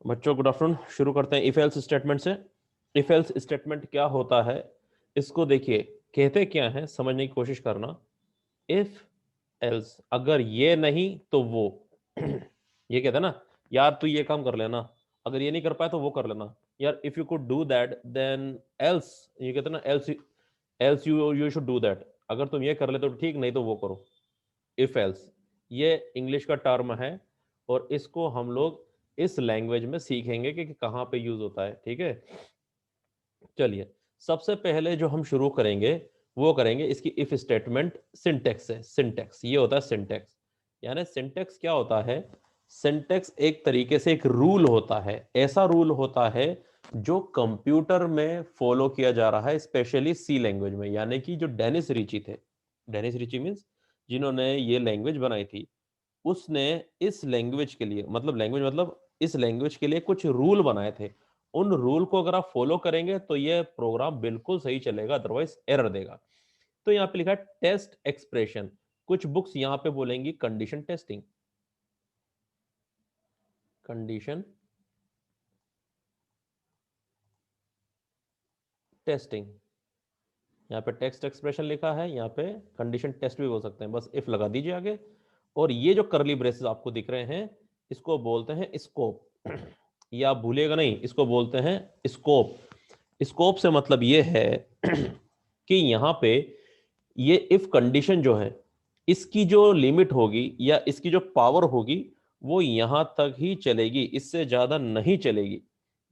बच्चों good afternoon. शुरू करते हैं इफ एल्स स्टेटमेंट से। इफ एल्स स्टेटमेंट क्या होता है, इसको देखिए कहते क्या है, समझने की कोशिश करना। इफ एल्स, अगर ये नहीं तो वो ये कहते हैं ना, यार तू ये काम कर लेना, अगर ये नहीं कर पाया तो वो कर लेना, यार if you could do that then else, ये कहते हैं ना, else else you should do that, अगर तुम ये कर ले तो ठीक, नहीं तो वो करो। इफ एल्स ये इंग्लिश का टर्म है और इसको हम लोग इस लैंग्वेज में सीखेंगे कि कहाँ पे यूज होता है। ठीक है, चलिए सबसे पहले जो हम शुरू करेंगे वो करेंगे इसकी इफ स्टेटमेंट सिंटेक्स से। सिंटेक्स ये होता है सिंटेक्स, यानी सिंटेक्स क्या होता है? सिंटेक्स एक तरीके से एक रूल होता है, ऐसा रूल होता है जो कंप्यूटर में फॉलो किया जा रहा है, स्पेशली सी लैंग्वेज में। यानी कि जो डेनिस रिची थे, डेनिस रिची मीन्स जिन्होंने ये लैंग्वेज बनाई थी, उसने इस लैंग्वेज के लिए, मतलब लैंग्वेज मतलब इस लैंग्वेज के लिए कुछ रूल बनाए थे। उन रूल को अगर आप फॉलो करेंगे तो ये प्रोग्राम बिल्कुल सही चलेगा, अदरवाइज एरर देगा। तो यहां पे लिखा है टेस्ट एक्सप्रेशन, कुछ बुक्स यहां पे बोलेंगी कंडीशन टेस्टिंग, कंडीशन टेस्टिंग। यहाँ पे टेक्स्ट एक्सप्रेशन लिखा है, यहाँ पे कंडीशन टेस्ट भी बोल सकते हैं, बस इफ लगा दीजिए आगे। और ये जो करली ब्रेसेस आपको दिख रहे हैं, इसको बोलते हैं स्कोप। ये आप भूलिएगा नहीं, इसको बोलते हैं स्कोप। स्कोप से मतलब ये है कि यहाँ पे ये इफ कंडीशन जो है, इसकी जो लिमिट होगी या इसकी जो पावर होगी वो यहां तक ही चलेगी, इससे ज्यादा नहीं चलेगी।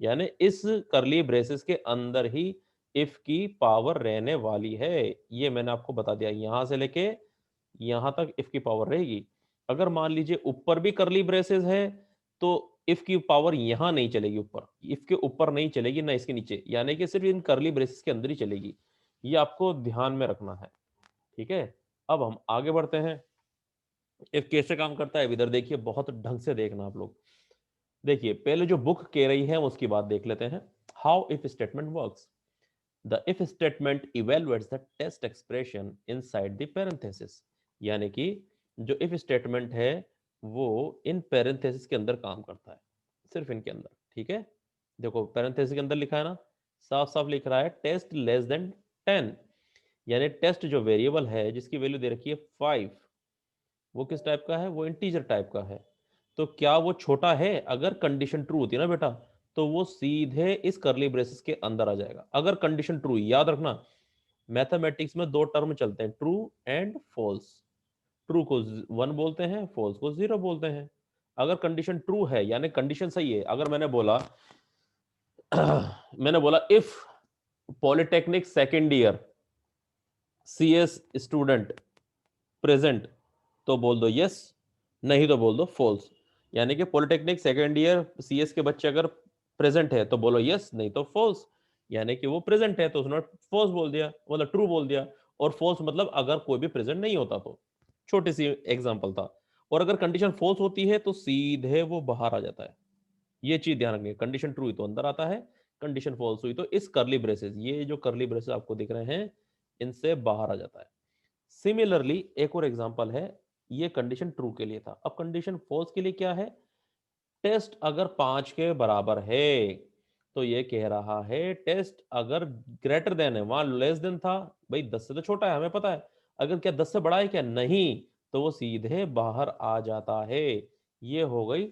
यानी इस करली ब्रेसेस के अंदर ही इफ की पावर रहने वाली है। ये मैंने आपको बता दिया, यहां से लेके यहां तक इफ की पावर रहेगी। अगर मान लीजिए ऊपर भी करली ब्रेसेस है तो इफ की पावर यहां नहीं चलेगी, ऊपर इफ के ऊपर नहीं चलेगी ना इसके नीचे, यानी कि सिर्फ इन करली ब्रेसेस के अंदर ही चलेगी। ये आपको ध्यान में रखना है। ठीक है, अब हम आगे बढ़ते हैं। इफ कैसे काम करता है इधर देखिए, बहुत ढंग से देखना आप लोग। देखिए पहले जो बुक कह रही है उसकी बात देख लेते हैं। How if statement works. The if statement evaluates the test expression inside the parenthesis. यानी कि जो इफ स्टेटमेंट है वो इन पैरेंथेसिस के अंदर काम करता है, सिर्फ इनके अंदर। ठीक है, देखो पैरेंथेसिस के अंदर लिखा है ना, साफ साफ लिख रहा है टेस्ट लेस देन 10। यानी टेस्ट जो वेरिएबल है जिसकी वैल्यू दे रखी है 5, वो किस टाइप का है? वो इंटीजर टाइप का है। तो क्या वो छोटा है? अगर कंडीशन ट्रू होती है ना बेटा, तो वो सीधे इस करली ब्रेसेस के अंदर आ जाएगा। अगर कंडीशन ट्रू, याद रखना मैथमेटिक्स में दो टर्म चलते हैं, ट्रू एंड फॉल्स। ट्रू को 1 बोलते हैं, फॉल्स को 0 बोलते हैं। अगर कंडीशन ट्रू है यानी कंडीशन सही है, अगर मैंने बोला मैंने बोला if polytechnic second year CS student present, तो बोल दो यस, नहीं तो बोल दो फॉल्स। यानी कि पॉलिटेक्निक सेकेंड ईयर सीएस के बच्चे अगर प्रेजेंट है तो बोलो यस, नहीं तो फॉल्स। यानी कि वो प्रेजेंट है तो उसने फॉल्स बोल दिया, मतलब ट्रू बोल दिया। और फॉल्स मतलब अगर कोई भी प्रेजेंट नहीं होता तो, छोटी सी एग्जांपल था। और अगर कंडीशन फॉल्स होती है तो सीधे वो बाहर आ जाता है। ये चीज ध्यान रखिए, कंडीशन ट्रू हुई तो अंदर आता है, कंडीशन फॉल्स हुई तो इस करली ब्रेसेस, ये जो करली ब्रेसेस आपको दिख रहे हैं, इनसे बाहर आ जाता है। सिमिलरली एक और एग्जांपल है, ये कंडीशन ट्रू के लिए था। अब कंडीशन फॉल्स के लिए क्या है? टेस्ट अगर 5 के बराबर है तो ये कह रहा है टेस्ट अगर ग्रेटर देन है, वहां लेस देन था, भाई 10 से तो छोटा है हमें पता है, अगर क्या 10 से बड़ा है क्या? नहीं, तो वो सीधे बाहर आ जाता है। ये हो गई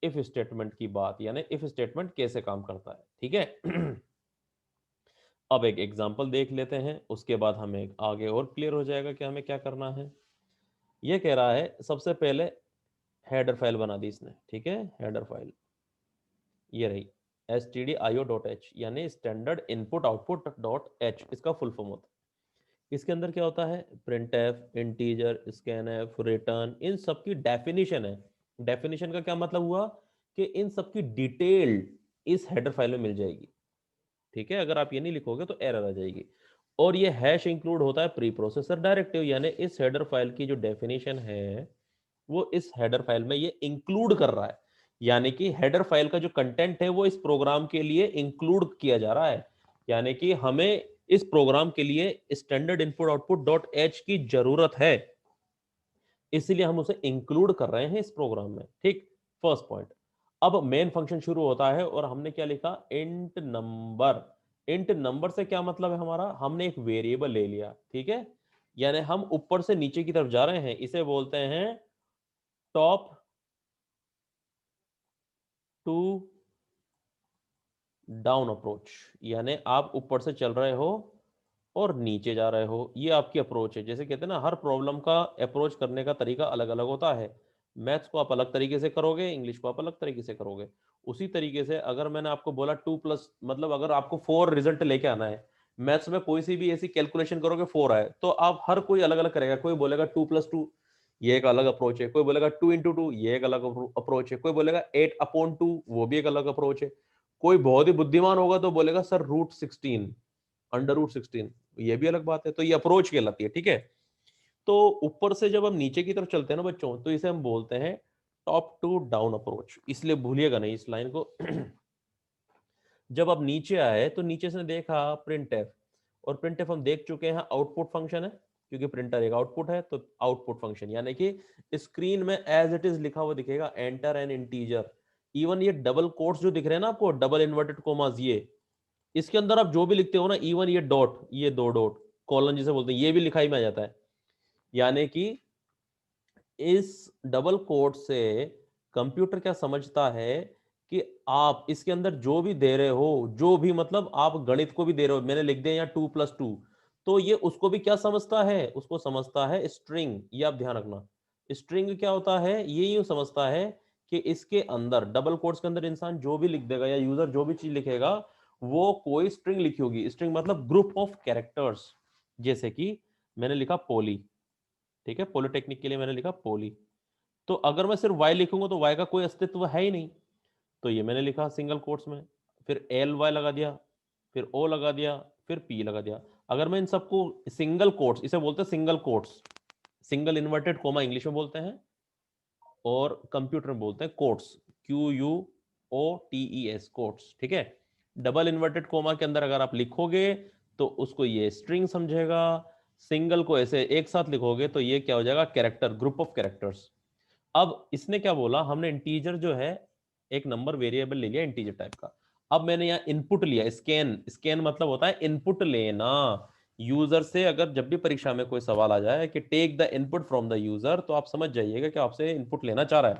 इफ स्टेटमेंट की बात, यानी इफ स्टेटमेंट कैसे काम करता है। ठीक है अब एक एग्जांपल देख लेते हैं, उसके बाद हमें आगे और क्लियर हो जाएगा कि हमें क्या करना है। ये कह रहा है सबसे पहले हेडर फाइल बना दी इसने। ठीक है, हेडर फाइल ये रही stdio.h, यानी standard input output dot H, इसका फुल फॉर्म होता है। इसके अंदर क्या होता है? Print F, integer, scan F, return, इन सब की डेफिनेशन है। डेफिनेशन का क्या मतलब हुआ कि इन सब की डिटेल इस हेडर फाइल में मिल जाएगी। ठीक है, अगर आप ये नहीं लिखोगे तो एरर आ जाएगी। और ये हैश इंक्लूड होता है प्री प्रोसेसर डायरेक्टिव, यानी इस हेडर फाइल की जो डेफिनेशन है वो इस हेडर फाइल में ये इंक्लूड कर रहा है। यानी कि हेडर फाइल का जो कंटेंट है वो इस प्रोग्राम के लिए इंक्लूड किया जा रहा है। यानी कि हमें इस प्रोग्राम के लिए standard input output dot H की जरूरत है, इसलिए हम उसे इंक्लूड कर रहे हैं इस प्रोग्राम में। ठीक, फर्स्ट पॉइंट। अब मेन फंक्शन शुरू होता है और हमने क्या लिखा, इंट नंबर। इंट नंबर से क्या मतलब है हमारा, हमने एक वेरिएबल ले लिया, ठीक है, यानी हम ऊपर से नीचे की तरफ जा रहे हैं, इसे बोलते हैं टॉप टू डाउन अप्रोच। यानी आप ऊपर से चल रहे हो और नीचे जा रहे हो, ये आपकी अप्रोच है। जैसे कहते हैं ना, हर प्रॉब्लम का अप्रोच करने का तरीका अलग अलग होता है। मैथ्स को आप अलग तरीके से करोगे, इंग्लिश को आप अलग तरीके से करोगे। उसी तरीके से अगर मैंने आपको बोला 2+ मतलब अगर आपको 4 रिजल्ट लेके आना है, मैथ्स में कोई सी भी ऐसी कैलकुलेशन करोगे 4 आए, तो आप हर कोई अलग अलग करेगा। कोई बोलेगा 2+2, ये एक अलग अप्रोच है। कोई बोलेगा 2 × 2, ये एक अलग अप्रोच है। कोई बोलेगा 8/2, वो भी एक अलग अप्रोच है। कोई बहुत ही बुद्धिमान होगा तो बोलेगा सर √16, √16, ये भी अलग बात है। तो ये अप्रोच कहलाती है, ठीक है। तो ऊपर से जब हम नीचे की तरफ चलते हैं ना बच्चों, तो इसे हम बोलते हैं टॉप टू डाउन अप्रोच, इसलिए भूलिएगा नहीं इस लाइन को। जब आप नीचे आए तो नीचे से देखा प्रिंट एफ, और प्रिंट एफ हम देख चुके हैं आउटपुट फंक्शन है, क्योंकि प्रिंटर एक आउटपुट है, तो आउटपुट फंक्शन यानी कि स्क्रीन में एज इट इज लिखा हुआ दिखेगा, एंटर एन इंटीजर। इवन ये डबल कोट्स जो दिख रहे हैं ना आपको, डबल इन्वर्टेड कोमास, ये इसके अंदर आप जो भी लिखते हो ना, इवन ये डॉट, ये 2 डॉट कॉलन जिसे बोलते हैं, ये भी लिखाई में आ जाता है। यानी कि इस डबल कोट से कंप्यूटर क्या समझता है कि आप इसके अंदर जो भी दे रहे हो, जो भी मतलब आप गणित को भी दे रहे हो, मैंने लिख दिया यहाँ 2+2, तो ये उसको भी क्या समझता है, उसको समझता है स्ट्रिंग। ये आप ध्यान रखना, स्ट्रिंग क्या होता है, ये यूं समझता है कि इसके अंदर डबल कोट्स के अंदर इंसान जो भी लिख देगा या यूजर जो भी चीज लिखेगा, वो कोई स्ट्रिंग लिखी होगी। स्ट्रिंग मतलब ग्रुप ऑफ कैरेक्टर्स। जैसे कि मैंने लिखा पोली, ठीक है, पॉलिटेक्निक के लिए मैंने लिखा पोली, तो अगर मैं सिर्फ वाई लिखूंगा तो वाई का कोई अस्तित्व है ही नहीं, तो ये मैंने लिखा सिंगल कोट्स में, फिर एल वाई लगा दिया, फिर ओ लगा दिया, फिर पी लगा दिया। अगर मैं इन सबको सिंगल कोट्स, इसे बोलते हैं single quotes, single inverted coma English में बोलते हैं, और कंप्यूटर में बोलते हैं कोट्स, QUOTES, कोट्स, ठीक है। डबल इन्वर्टेड कोमा के अंदर अगर आप लिखोगे तो उसको ये स्ट्रिंग समझेगा, सिंगल को ऐसे एक साथ लिखोगे तो ये क्या हो जाएगा, कैरेक्टर, ग्रुप ऑफ कैरेक्टर्स। अब इसने क्या बोला, हमने इंटीजर जो है एक नंबर वेरिएबल ले लिया इंटीजर टाइप का। अब मैंने यहाँ इनपुट लिया, स्कैन, स्कैन मतलब होता है इनपुट लेना यूजर से। अगर जब भी परीक्षा में कोई सवाल आ जाए कि take the input from the user, तो आप समझ जाइएगा कि आपसे इनपुट लेना चाह रहा है।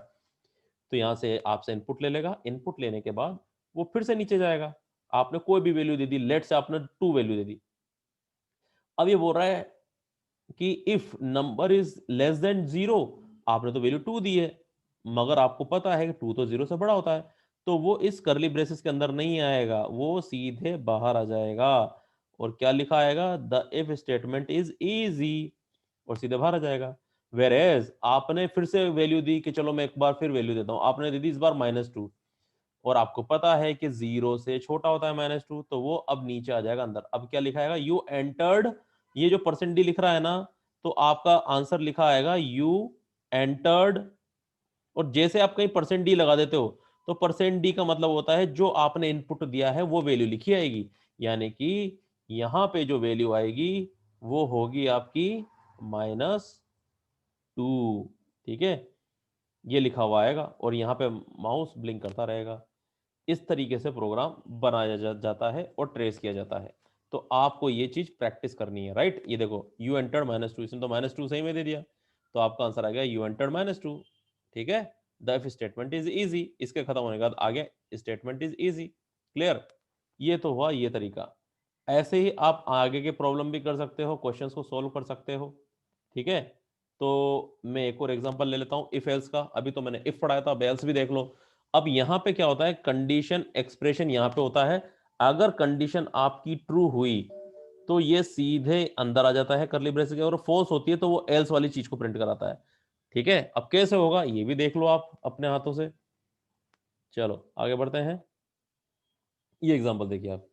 तो यहां से आपसे इनपुट ले लेगा, इनपुट लेने के बाद वो फिर से नीचे जाएगा। आपने कोई भी वैल्यू दे दी, लेट से आपने 2 वैल्यू दे दी। अब ये बोल रहा है कि if number is less than 0, आपने तो वैल्यू 2 दी है, मगर आपको पता है कि 2 तो 0 से बड़ा होता है, तो वो इस करली ब्रेसेस के अंदर नहीं आएगा, वो सीधे बाहर आ जाएगा। और क्या लिखा आएगा, the if statement is easy, और सीधे बाहर आ जाएगा। वेर एज आपने फिर से वैल्यू दी कि चलो मैं एक बार फिर वैल्यू देता हूं, आपने दे दी इस बार -2, और आपको पता है कि 0 से छोटा होता है -2, तो वो अब नीचे आ जाएगा अंदर। अब क्या लिखा आएगा, यू एंटर्ड, ये जो %d लिख रहा है ना, तो आपका आंसर लिखा आएगा यू एंटर्ड। और जैसे आप कहीं %d लगा देते हो, तो %d का मतलब होता है जो आपने इनपुट दिया है वो वैल्यू लिखी आएगी। यानी कि यहां पे जो वैल्यू आएगी वो होगी आपकी -2, ठीक है, ये लिखा हुआ आएगा, और यहाँ पे माउस ब्लिंक करता रहेगा। इस तरीके से प्रोग्राम बनाया जाता है और ट्रेस किया जाता है। तो आपको ये चीज प्रैक्टिस करनी है, राइट। ये देखो यू एंटर्ड -2, इसने तो -2 सही में दे दिया, तो आपका आंसर आ गया यू एंटर्ड -2, ठीक है। The if statement is easy, इसके खत्म होने के बाद आ गया स्टेटमेंट इज इजी, क्लियर। ये तो हुआ ये तरीका। ऐसे ही आप आगे के प्रॉब्लम भी कर सकते हो, क्वेश्चंस को सोल्व कर सकते हो, ठीक है। तो मैं एक और एग्जांपल ले लेता हूं इफ एल्स का। अभी तो मैंने इफ पढ़ाया था, अब एल्स भी देख लो। अब यहां पे क्या होता है, कंडीशन एक्सप्रेशन यहां पे होता है। अगर कंडीशन आपकी ट्रू हुई तो ये सीधे अंदर आ जाता है करली ब्रेसेस के, और फॉल्स होती है तो वो एल्स वाली चीज को प्रिंट कराता है, ठीक है। अब कैसे होगा ये भी देख लो आप अपने हाथों से। चलो आगे बढ़ते हैं। ये एग्जांपल देखिए आप,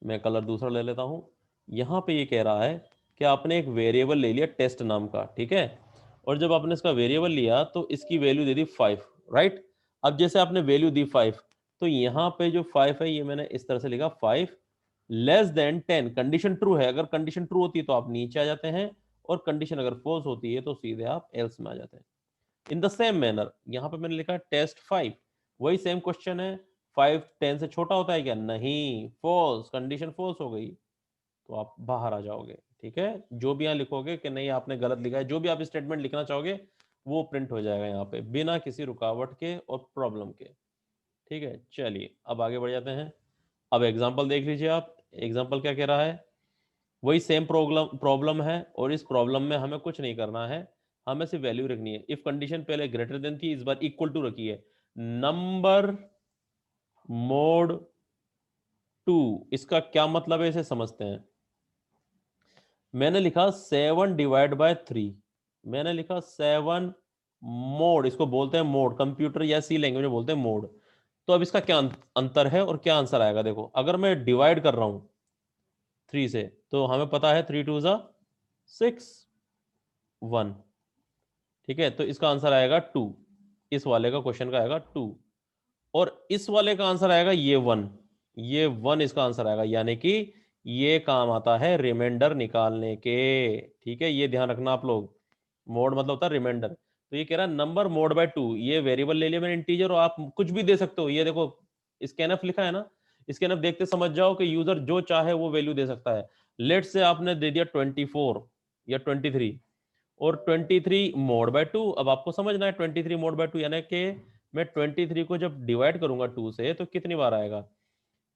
मैं कलर दूसरा ले लेता हूं। यहां पे ये कह रहा है कि आपने एक वेरिएबल ले लिया टेस्ट नाम का, ठीक है, और जब आपने इसका वेरिएबल लिया तो इसकी वैल्यू दे दी 5, राइट। अब जैसे आपने वैल्यू दी 5, तो यहां पे जो 5 है ये मैंने इस तरह से लिखा 5 लेस देन 10, कंडीशन ट्रू है। अगर कंडीशन ट्रू होती है तो आप नीचे आ जाते हैं, और कंडीशन अगर फॉल्स होती है तो सीधे आप एल्स में आ जाते हैं। इन द सेम मैनर यहां पे मैंने लिखा टेस्ट 5, वही सेम क्वेश्चन है, 5 10 से छोटा होता है क्या? नहीं, फॉल्स, कंडीशन फॉल्स हो गई, तो आप बाहर आ जाओगे। ठीक है, जो भी यहाँ लिखोगे कि नहीं आपने गलत लिखा है, जो भी आप स्टेटमेंट लिखना चाहोगे वो प्रिंट हो जाएगा यहाँ पे बिना किसी रुकावट के और प्रॉब्लम के। ठीक है, चलिए अब आगे बढ़ जाते हैं। अब एग्जाम्पल देख लीजिए आप, एग्जाम्पल क्या कह रहा है, वही सेम प्रॉब्लम प्रॉब्लम है और इस प्रॉब्लम में हमें कुछ नहीं करना है, हमें सिर्फ वैल्यू रखनी है। इफ कंडीशन पहले ग्रेटर देन थी, इस बार इक्वल टू रखी है। नंबर मोड 2, इसका क्या मतलब है इसे समझते हैं। मैंने लिखा 7/3, मैंने लिखा 7 मोड, इसको बोलते हैं मोड, कंप्यूटर या सी लैंग्वेज में बोलते हैं मोड। तो अब इसका क्या अंतर है और क्या आंसर आएगा? देखो, अगर मैं डिवाइड कर रहा हूं 3 से, तो हमें पता है 3 2 6 1। ठीक है, तो इसका आंसर आएगा 2, इस वाले का क्वेश्चन का आएगा 2, और इस वाले का आंसर आएगा ये 1, ये 1 इसका आंसर आएगा, यानी कि ये काम आता है रिमाइंडर निकालने के। ठीक है, ये ध्यान रखना आप लोग, मोड मतलब होता है रिमाइंडर। तो ये कह रहा है नंबर मोड बाय 2, ये वेरिएबल ले लिया मैंने इंटीजर, और आप कुछ भी दे सकते हो। ये देखो स्कैनफ लिखा है ना, स्कैनफ देखते समझ जाओ कि यूजर जो चाहे वो वैल्यू दे सकता है। लेट से आपने दे दिया 24 या 23, और 23 मोड बाय 2, अब आपको समझना है 23 मोड बाय 2 यानी कि मैं 23 को जब डिवाइड करूंगा 2 से तो कितनी बार आएगा?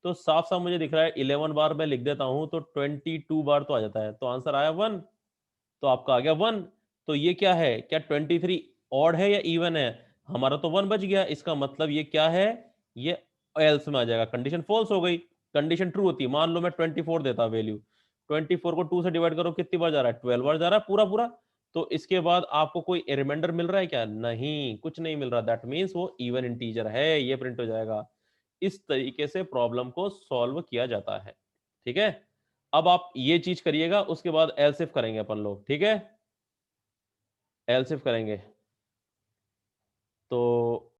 तो साफ साफ मुझे दिख रहा है 11 बार मैं लिख देता हूं तो 22 बार तो आ जाता है, तो आंसर आया 1, तो आपका आ गया 1। तो ये क्या है, क्या 23 ऑड है या इवन है? हमारा तो 1 बच गया, इसका मतलब ये क्या है, ये एल्स में आ जाएगा, कंडीशन फॉल्स हो गई। कंडीशन ट्रू होती, मान लो मैं 24 देता वैल्यू, 24 को 2 से डिवाइड करो कितनी बार जा रहा है? 12 बार जा रहा है पूरा पूरा। तो इसके बाद आपको कोई रिमाइंडर मिल रहा है क्या? नहीं, कुछ नहीं मिल रहा, दैट मीन्स वो इवन इंटीजर है, ये प्रिंट हो जाएगा। इस तरीके से प्रॉब्लम को सॉल्व किया जाता है। ठीक है, अब आप ये चीज करिएगा, उसके बाद एल्स इफ करेंगे अपन लोग। ठीक है, एल्स इफ करेंगे। तो